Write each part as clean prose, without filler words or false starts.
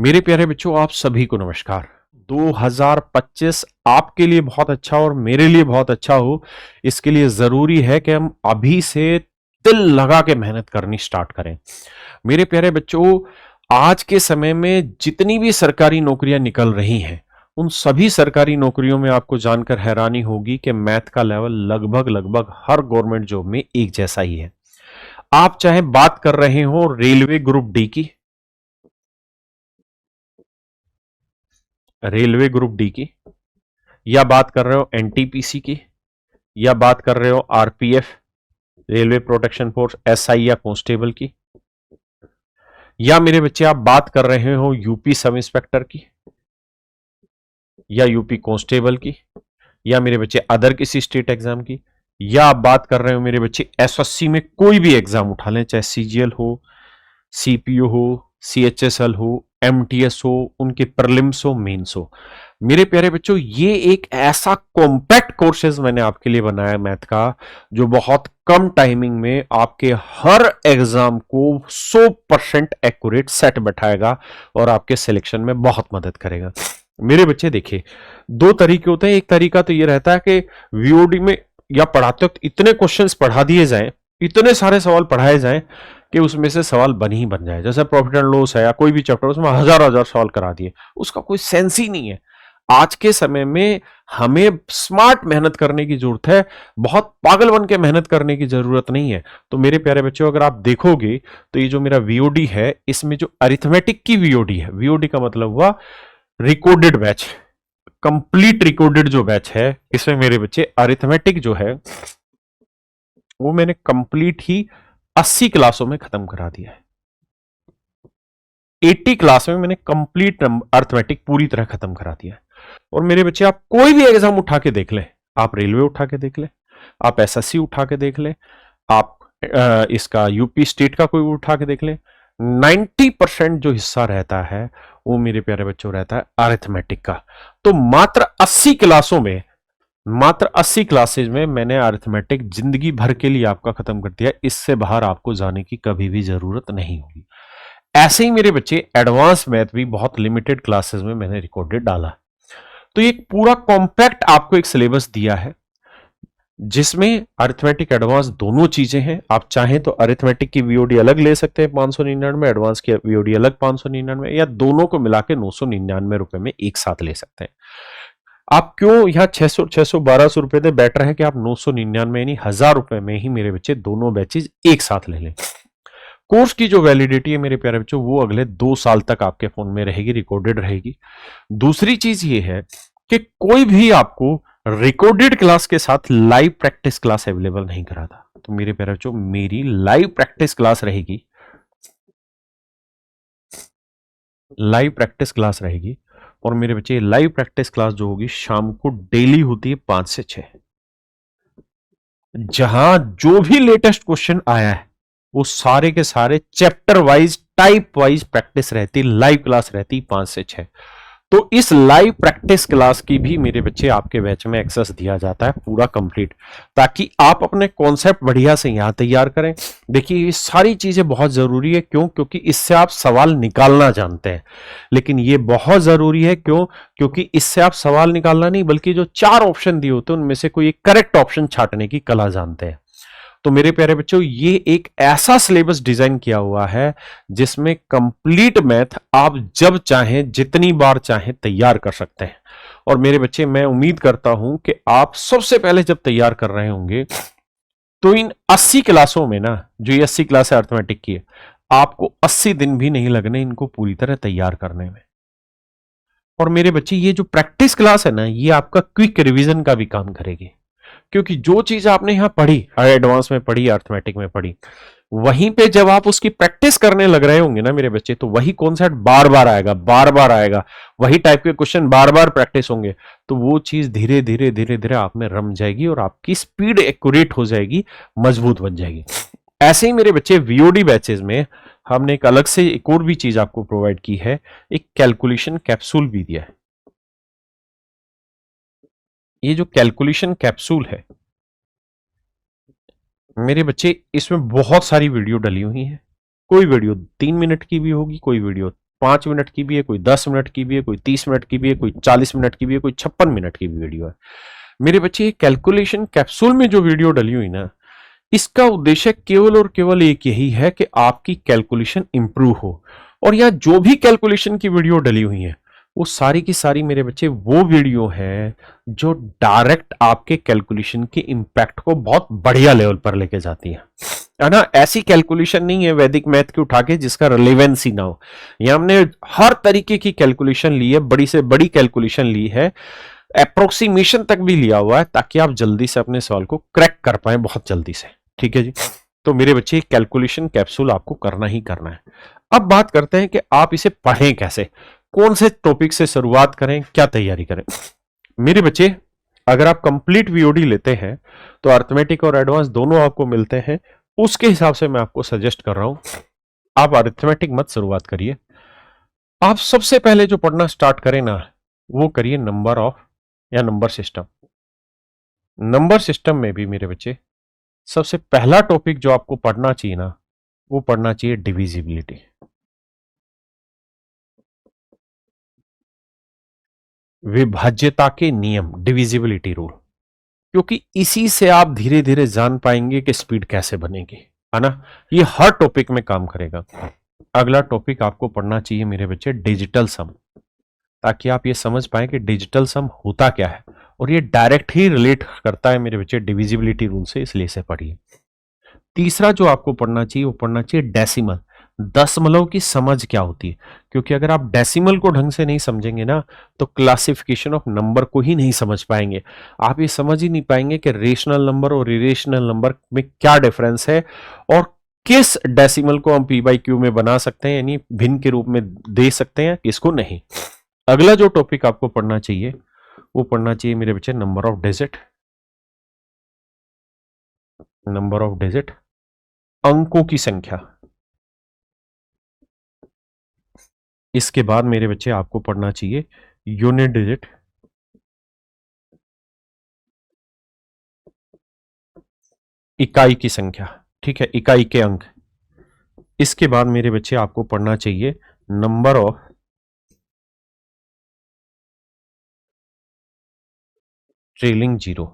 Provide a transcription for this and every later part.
मेरे प्यारे बच्चों, आप सभी को नमस्कार। 2025 आपके लिए बहुत अच्छा और मेरे लिए बहुत अच्छा हो, इसके लिए जरूरी है कि हम अभी से दिल लगा के मेहनत करनी स्टार्ट करें। मेरे प्यारे बच्चों, आज के समय में जितनी भी सरकारी नौकरियां निकल रही हैं, उन सभी सरकारी नौकरियों में आपको जानकर हैरानी होगी कि मैथ का लेवल लगभग लगभग हर गवर्नमेंट जॉब में एक जैसा ही है। आप चाहे बात कर रहे हो रेलवे ग्रुप डी की, या बात कर रहे हो एनटीपीसी की, या बात कर रहे हो RPF, railway protection force, SI या कांस्टेबल की, या मेरे बच्चे आप बात कर रहे हो यूपी सब इंस्पेक्टर की, या यूपी कांस्टेबल की, या मेरे बच्चे अदर किसी स्टेट एग्जाम की, या आप बात कर रहे हो मेरे बच्चे एसएससी में कोई भी एग्जाम उठा लें, चाहे सीजीएल हो, सीपीओ हो, सीएचएसएल हो, एमटीएस हो, उनके प्रीलिम्स हो, मेंस हो। मेरे प्यारे बच्चों, ये एक ऐसा कॉम्पैक्ट कोर्सेज मैंने आपके लिए बनाया मैथ का, जो बहुत कम टाइमिंग में आपके हर एग्जाम को 100% एक्यूरेट सेट बैठाएगा और आपके सिलेक्शन में बहुत मदद करेगा। मेरे बच्चे देखिए, दो तरीके होते हैं। एक तरीका तो ये रहता है कि वीओडी में या पढ़ाते वक्त इतने क्वेश्चंस पढ़ा दिए जाएं, इतने सारे सवाल पढ़ाए जाएं कि उसमें से सवाल बन ही बन जाए। जैसे प्रॉफिट एंड लॉस है या कोई भी चैप्टर, उसमें हजार हजार सवाल करा दिए, उसका कोई सेंस ही नहीं है। आज के समय में हमें स्मार्ट मेहनत करने की जरूरत है, बहुत पागल बन के मेहनत करने की जरूरत नहीं है। तो मेरे प्यारे बच्चों, अगर आप देखोगे तो ये जो मेरा वीओडी है, इसमें जो अरिथमेटिक की वीओडी है, वीओडी का मतलब हुआ रिकॉर्डेड बैच, कंप्लीट रिकॉर्डेड जो बैच है, इसमें मेरे बच्चे अरिथमेटिक जो है वो मैंने कंप्लीट ही 80 क्लासों में खत्म करा दिया है। 80 क्लास में मैंने कंप्लीट अरिथमेटिक पूरी तरह खत्म करा दिया है। और मेरे बच्चे, आप कोई भी एग्जाम उठा के देख लें, आप रेलवे उठा के देख लें, आप एसएससी उठा के देख लें, आप इसका यूपी स्टेट का कोई उठा के देख लें, 90% जो हिस्सा रहता है वो मेरे प्यारे बच्चों रहता है अरिथमेटिक का। तो मात्र 80 क्लासों में, मात्र 80 क्लासेज में मैंने अरिथमेटिक जिंदगी भर के लिए आपका खत्म कर दिया। इससे बाहर आपको जाने की कभी भी जरूरत नहीं होगी। ऐसे ही मेरे बच्चे एडवांस मैथ भी बहुत लिमिटेड क्लासेस में मैंने रिकॉर्डेड डाला। तो ये पूरा कॉम्पैक्ट आपको एक सिलेबस दिया है जिसमें अरिथमेटिक एडवांस दोनों चीजें हैं। आप चाहें तो अरिथमेटिक की वीओडी अलग ले सकते हैं 599, एडवांस की वीओडी अलग 599, या दोनों को मिला के 999 रुपए में एक साथ ले सकते हैं। आप क्यों यहाँ 600 600 1200 रुपए दे, बेटर है कि आप 999 यानी 1000 रुपए में ही मेरे बच्चे दोनों बैचेज एक साथ ले लें। कोर्स की जो वैलिडिटी है मेरे प्यारे बच्चों, वो अगले 2 साल तक आपके फोन में रहेगी, रिकॉर्डेड रहेगी। दूसरी चीज ये है कि कोई भी आपको रिकॉर्डेड क्लास के साथ लाइव प्रैक्टिस क्लास अवेलेबल नहीं कराता। तो मेरे प्यारे बच्चों, मेरी लाइव प्रैक्टिस क्लास रहेगी, लाइव प्रैक्टिस क्लास रहेगी। और मेरे बच्चे, लाइव प्रैक्टिस क्लास जो होगी शाम को डेली होती है 5 से 6, जहां जो भी लेटेस्ट क्वेश्चन आया है वो सारे के सारे chapter wise, type wise practice रहती, लाइव क्लास रहती 5 से 6। तो इस लाइव प्रैक्टिस क्लास की भी मेरे बच्चे आपके बैच में एक्सेस दिया जाता है पूरा कंप्लीट, ताकि आप अपने कॉन्सेप्ट बढ़िया से यहां तैयार करें। देखिए, ये सारी चीजें बहुत जरूरी है। क्यों? क्योंकि इससे आप सवाल निकालना जानते हैं। लेकिन ये बहुत जरूरी है क्यों? क्योंकि इससे आप सवाल निकालना नहीं, बल्कि जो 4 ऑप्शन दिए होते हैं उनमें से कोई एक करेक्ट ऑप्शन छांटने की कला जानते हैं। तो मेरे प्यारे बच्चों, ये एक ऐसा सिलेबस डिजाइन किया हुआ है जिसमें कंप्लीट मैथ आप जब चाहें, जितनी बार चाहें तैयार कर सकते हैं। और मेरे बच्चे, मैं उम्मीद करता हूं कि आप सबसे पहले जब तैयार कर रहे होंगे तो इन 80 क्लासों में ना, जो ये 80 क्लास है अर्थमेटिक की है, आपको 80 दिन भी नहीं लगने इनको पूरी तरह तैयार करने में। और मेरे बच्चे, ये जो प्रैक्टिस क्लास है ना, ये आपका क्विक रिवीजन का भी काम करेगी। क्योंकि जो चीज आपने यहां पढ़ी, एडवांस में पढ़ी, अर्थमेटिक में पढ़ी, वहीं पे जब आप उसकी प्रैक्टिस करने लग रहे होंगे ना मेरे बच्चे, तो वही कॉन्सेप्ट बार बार आएगा, बार बार आएगा, वही टाइप के क्वेश्चन बार बार प्रैक्टिस होंगे। तो वो चीज धीरे धीरे धीरे धीरे आप में रम जाएगी और आपकी स्पीड एक्यूरेट हो जाएगी, मजबूत बन जाएगी। ऐसे ही मेरे बच्चे, वीओडी बैचेस में हमने एक अलग से एक और भी चीज आपको प्रोवाइड की है, एक कैलकुलेशन कैप्सूल भी दिया है। ये जो कैलकुलेशन कैप्सूल है मेरे बच्चे, इसमें बहुत सारी वीडियो डली हुई है। कोई वीडियो 3 मिनट की भी होगी, कोई वीडियो 5 मिनट की भी है, कोई 10 मिनट की भी है, कोई 30 मिनट की भी है, कोई 40 मिनट की भी है, कोई 56 मिनट की भी वीडियो है। मेरे बच्चे, कैलकुलेशन कैप्सूल में जो वीडियो डली हुई ना, इसका उद्देश्य केवल और केवल एक यही है कि आपकी कैलकुलेशन इंप्रूव हो। और यहां जो भी कैलकुलेशन की वीडियो डली हुई है वो सारी की सारी मेरे बच्चे वो वीडियो है जो डायरेक्ट आपके कैलकुलेशन के इंपैक्ट को बहुत बढ़िया लेवल पर लेके जाती है ना। ऐसी कैलकुलेशन नहीं है वैदिक मैथ की उठा के जिसका रिलेवेंस ही ना हो। ये हमने हर तरीके की कैलकुलेशन ली है, बड़ी से बड़ी कैलकुलेशन ली है, अप्रोक्सीमेशन तक भी लिया हुआ है, ताकि आप जल्दी से अपने सवाल को क्रैक कर पाए बहुत जल्दी से। ठीक है जी। तो मेरे बच्चे, कैलकुलेशन कैप्सूल आपको करना ही करना है। अब बात करते हैं कि आप इसे पढ़ें कैसे, कौन से टॉपिक से शुरुआत करें, क्या तैयारी करें। मेरे बच्चे, अगर आप कंप्लीट वीओडी लेते हैं तो अर्थमेटिक और एडवांस दोनों आपको मिलते हैं। उसके हिसाब से मैं आपको सजेस्ट कर रहा हूं, आप अर्थमेटिक मत शुरुआत करिए। आप सबसे पहले जो पढ़ना स्टार्ट करें ना, वो करिए नंबर ऑफ या नंबर सिस्टम। नंबर सिस्टम में भी मेरे बच्चे सबसे पहला टॉपिक जो आपको पढ़ना चाहिए ना, वो पढ़ना चाहिए डिविजिबिलिटी। विभाज्यता के नियम, डिविजिबिलिटी रूल, क्योंकि इसी से आप धीरे धीरे जान पाएंगे कि स्पीड कैसे बनेगी, है ना। ये हर टॉपिक में काम करेगा। अगला टॉपिक आपको पढ़ना चाहिए मेरे बच्चे डिजिटल सम, ताकि आप ये समझ पाए कि डिजिटल सम होता क्या है, और ये डायरेक्ट ही रिलेट करता है मेरे बच्चे डिविजिबिलिटी रूल से, इसलिए इसे पढ़िए। तीसरा जो आपको पढ़ना चाहिए वो पढ़ना चाहिए डेसिमल, दशमलव की समझ क्या होती है। क्योंकि अगर आप डेसिमल को ढंग से नहीं समझेंगे ना, तो क्लासिफिकेशन ऑफ नंबर को ही नहीं समझ पाएंगे। आप ये समझ ही नहीं पाएंगे कि रेशनल नंबर और इरेशनल नंबर में क्या डिफरेंस है, और किस डेसिमल को हम पी बाई क्यू में बना सकते हैं, यानी भिन्न के रूप में दे सकते हैं, किसको नहीं। अगला जो टॉपिक आपको पढ़ना चाहिए वो पढ़ना चाहिए मेरे बच्चे number of digit. Number of digit, अंकों की संख्या। इसके बाद मेरे बच्चे आपको पढ़ना चाहिए यूनिट डिजिट, इकाई की संख्या। ठीक है, इकाई के अंक। इसके बाद मेरे बच्चे आपको पढ़ना चाहिए नंबर ऑफ ट्रेलिंग जीरो।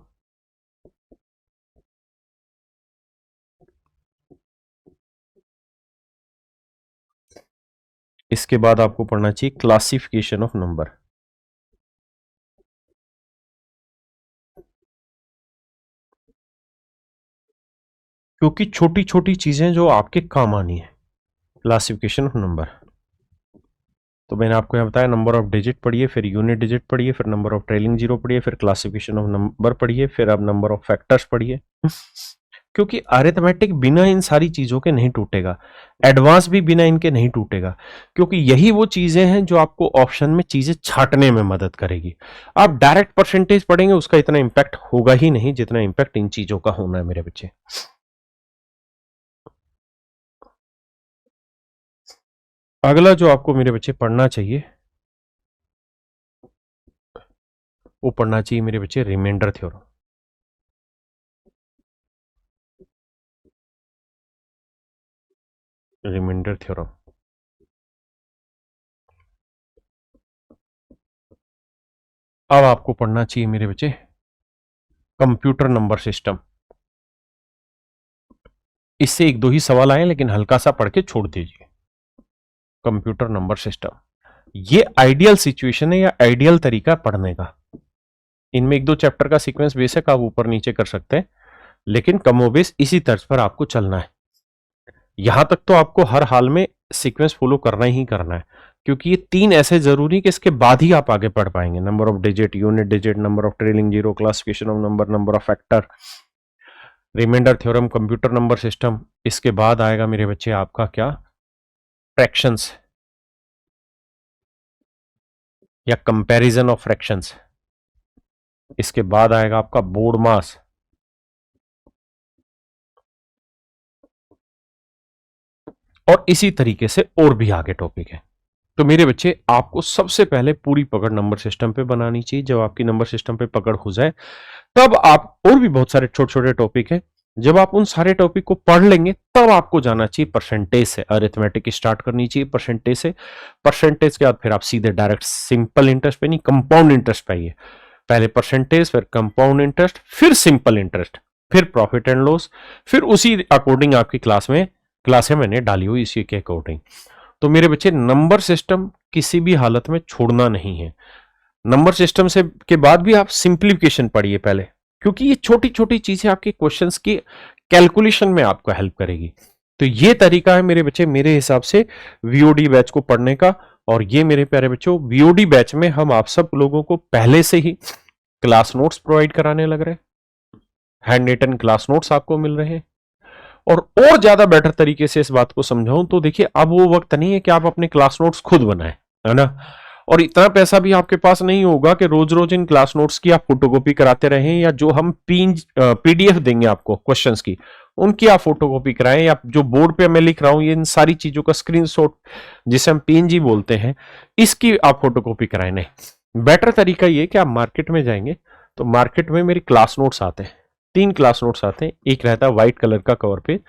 इसके बाद आपको पढ़ना चाहिए क्लासिफिकेशन ऑफ नंबर। क्योंकि छोटी छोटी चीजें जो आपके काम आनी है, क्लासिफिकेशन ऑफ नंबर। तो मैंने आपको यहां बताया नंबर ऑफ डिजिट पढ़िए, फिर यूनिट डिजिट पढ़िए, फिर नंबर ऑफ ट्रेलिंग जीरो पढ़िए, फिर क्लासिफिकेशन ऑफ नंबर पढ़िए, फिर अब नंबर ऑफ फैक्टर्स पढ़िए। क्योंकि अरिथमेटिक बिना इन सारी चीजों के नहीं टूटेगा, एडवांस भी बिना इनके नहीं टूटेगा। क्योंकि यही वो चीजें हैं जो आपको ऑप्शन में चीजें छांटने में मदद करेगी। आप डायरेक्ट परसेंटेज पढ़ेंगे, उसका इतना इंपैक्ट होगा ही नहीं जितना इंपैक्ट इन चीजों का होना है मेरे बच्चे। अगला जो आपको मेरे बच्चे पढ़ना चाहिए वो पढ़ना चाहिए मेरे बच्चे रिमाइंडर थ्योरम। Remainder theorem. अब आपको पढ़ना चाहिए मेरे बच्चे कंप्यूटर नंबर सिस्टम। इससे एक दो ही सवाल आए, लेकिन हल्का सा पढ़ के छोड़ दीजिए। कंप्यूटर नंबर सिस्टम, ये आइडियल सिचुएशन है या आइडियल तरीका पढ़ने का। इनमें एक दो चैप्टर का सीक्वेंस बेशक आप ऊपर नीचे कर सकते हैं, लेकिन कमोबेश इसी तर्ज पर आपको चलना है। यहां तक तो आपको हर हाल में सीक्वेंस फॉलो करना ही करना है, क्योंकि ये तीन ऐसे जरूरी कि इसके बाद ही आप आगे पढ़ पाएंगे। Number of digit, unit digit, number of trailing zero, classification of number, number of factor, remainder theorem, computer number system. इसके बाद आएगा मेरे बच्चे आपका क्या, फ्रैक्शंस या कंपैरिजन ऑफ फ्रैक्शंस। इसके बाद आएगा आपका बोर्ड मास, और इसी तरीके से और भी आगे टॉपिक है। तो मेरे बच्चे, आपको सबसे पहले पूरी पकड़ नंबर सिस्टम पे बनानी चाहिए। जब आपकी नंबर सिस्टम पे पकड़ हो जाए, तब आप, और भी बहुत सारे छोटे छोटे टॉपिक है, जब आप उन सारे टॉपिक को पढ़ लेंगे तब आपको जाना चाहिए परसेंटेज से, अरिथमेटिक स्टार्ट करनी चाहिए परसेंटेज से। परसेंटेज के बाद फिर आप सीधे डायरेक्ट सिंपल इंटरेस्ट पे नहीं, कंपाउंड इंटरेस्ट पे आइए। पहले परसेंटेज, फिर कंपाउंड इंटरेस्ट, फिर सिंपल इंटरेस्ट, फिर प्रॉफिट एंड लॉस, फिर उसी अकॉर्डिंग आपकी क्लासें मैंने डाली हुई इसी के अकॉर्डिंग। तो मेरे बच्चे नंबर सिस्टम किसी भी हालत में छोड़ना नहीं है। नंबर सिस्टम से के बाद भी आप सिंप्लीफिकेशन पढ़िए पहले, क्योंकि ये छोटी छोटी चीजें आपके क्वेश्चंस की कैलकुलेशन में आपको हेल्प करेगी। तो ये तरीका है मेरे बच्चे मेरे हिसाब से वीओडी बैच को पढ़ने का। और ये मेरे प्यारे बच्चों, वीओडी बैच में हम आप सब लोगों को पहले से ही क्लास नोट्स प्रोवाइड कराने लग रहे हैं, हैंड रिटन क्लास नोट्स आपको मिल रहे हैं। और ज्यादा बेटर तरीके से इस बात को समझाऊं तो देखिए, अब वो वक्त नहीं है कि आप अपने क्लास नोट्स खुद बनाएं, है ना। और इतना पैसा भी आपके पास नहीं होगा कि रोज रोज इन क्लास नोट्स की आप फोटोकॉपी कराते रहें, या जो हम पीडीएफ देंगे आपको क्वेश्चंस की, उनकी आप फोटोकॉपी कराएं, या जो बोर्ड पे मैं लिख रहा हूं ये इन सारी चीजों का स्क्रीनशॉट जिसे हम पीएनजी बोलते हैं, इसकी आप फोटोकॉपी कराएं। नहीं, बेटर तरीका ये कि आप मार्केट में जाएंगे तो मार्केट में मेरी क्लास नोट्स आते हैं, 3 क्लास नोट्स आते हैं। एक रहता है व्हाइट कलर का कवर पे,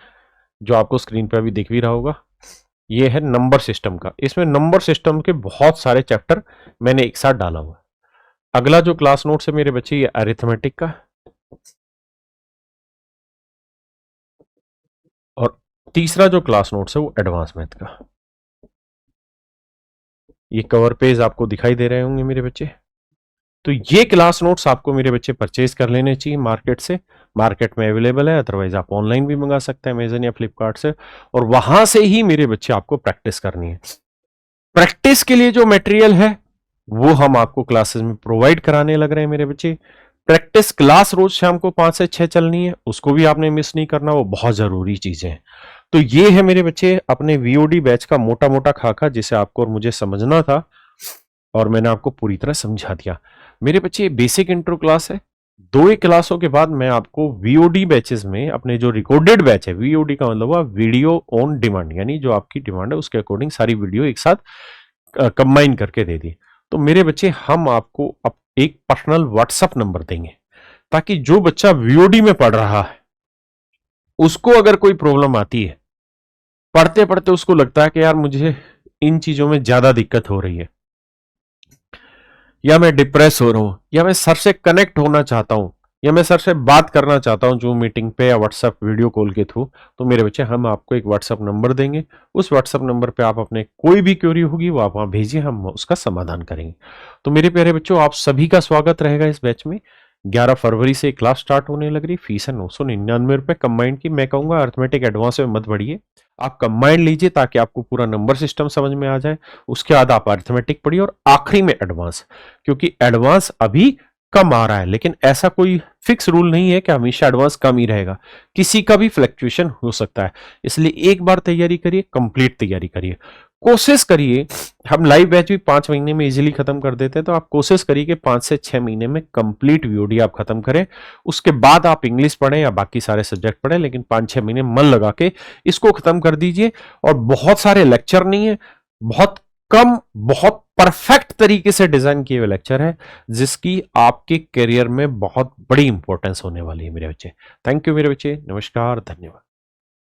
जो आपको स्क्रीन पे अभी दिख भी रहा होगा, ये है नंबर सिस्टम का। इसमें नंबर सिस्टम के बहुत सारे चैप्टर मैंने एक साथ डाला हुआ। अगला जो क्लास नोट्स है मेरे बच्चे, ये अरिथमेटिक का, और तीसरा जो क्लास नोट्स है वो एडवांस मैथ का। ये कवर पेज आपको दिखाई दे रहे होंगे मेरे बच्चे। तो ये क्लास नोट्स आपको मेरे बच्चे परचेज कर लेने चाहिए मार्केट से। मार्केट में अवेलेबल है, अदरवाइज आप ऑनलाइन भी मंगा सकते हैं अमेजन या फ्लिपकार्ट से, और वहां से ही मेरे बच्चे आपको प्रैक्टिस करनी है। प्रैक्टिस के लिए जो मटेरियल है वो हम आपको क्लासेस में प्रोवाइड कराने लग रहे हैं मेरे बच्चे। प्रैक्टिस क्लास रोज शाम को 5 से 6 चलनी है, उसको भी आपने मिस नहीं करना, वो बहुत जरूरी चीजें हैं। तो ये है मेरे बच्चे अपने वीओडी बैच का मोटा मोटा खाका, जिसे आपको और मुझे समझना था, और मैंने आपको पूरी तरह समझा दिया। मेरे बच्चे बेसिक इंट्रो क्लास है, 2 क्लासों के बाद मैं आपको वीओडी बैचेस में अपने जो रिकॉर्डेड बैच है, वीओडी का मतलब हुआ वीडियो ऑन डिमांड, यानी जो आपकी डिमांड है उसके अकॉर्डिंग सारी वीडियो एक साथ कंबाइन करके दे दी। तो मेरे बच्चे हम आपको एक पर्सनल व्हाट्सएप नंबर देंगे, ताकि जो बच्चा वीओडी में पढ़ रहा है उसको अगर कोई प्रॉब्लम आती है, पढ़ते पढ़ते उसको लगता है कि यार मुझे इन चीजों में ज्यादा दिक्कत हो रही है, या मैं डिप्रेस हो रहा हूं, या मैं सर से कनेक्ट होना चाहता हूं, या मैं सर से बात करना चाहता हूं जूम मीटिंग पे या व्हाट्सएप वीडियो कॉल के थ्रू, तो मेरे बच्चे हम आपको एक व्हाट्सएप नंबर देंगे। उस व्हाट्सएप नंबर पे आप अपने कोई भी क्वेरी होगी वो आप वहां भेजिए, हम उसका समाधान करेंगे। तो मेरे प्यारे बच्चों, आप सभी का स्वागत रहेगा इस बैच में। 11 फरवरी से क्लास स्टार्ट होने लग रही। फीस है 999 रुपए कंबाइंड की। मैं कहूंगा अर्थमेटिक एडवांस में मत बढ़िए, आप कंबाइंड लीजिए ताकि आपको पूरा नंबर सिस्टम समझ में आ जाए। उसके बाद आप अर्थमेटिक पढ़िए और आखिरी में एडवांस, क्योंकि एडवांस अभी कम आ रहा है, लेकिन ऐसा कोई फिक्स रूल नहीं है कि हमेशा एडवांस कम ही रहेगा, किसी का भी फ्लक्चुएशन हो सकता है। इसलिए एक बार तैयारी करिए, कंप्लीट तैयारी करिए, कोशिश करिए। हम लाइव बैच भी 5 महीने में इजीली खत्म कर देते हैं, तो आप कोशिश करिए कि 5 से 6 महीने में कंप्लीट वीओडी आप खत्म करें। उसके बाद आप इंग्लिश पढ़ें या बाकी सारे सब्जेक्ट पढ़ें, लेकिन 5-6 महीने मन लगा के इसको खत्म कर दीजिए। और बहुत सारे लेक्चर नहीं है, बहुत कम, बहुत परफेक्ट तरीके से डिजाइन किए हुए लेक्चर है, जिसकी आपके करियर में बहुत बड़ी इंपॉर्टेंस होने वाली है मेरे बच्चे। थैंक यू मेरे बच्चे, नमस्कार, धन्यवाद।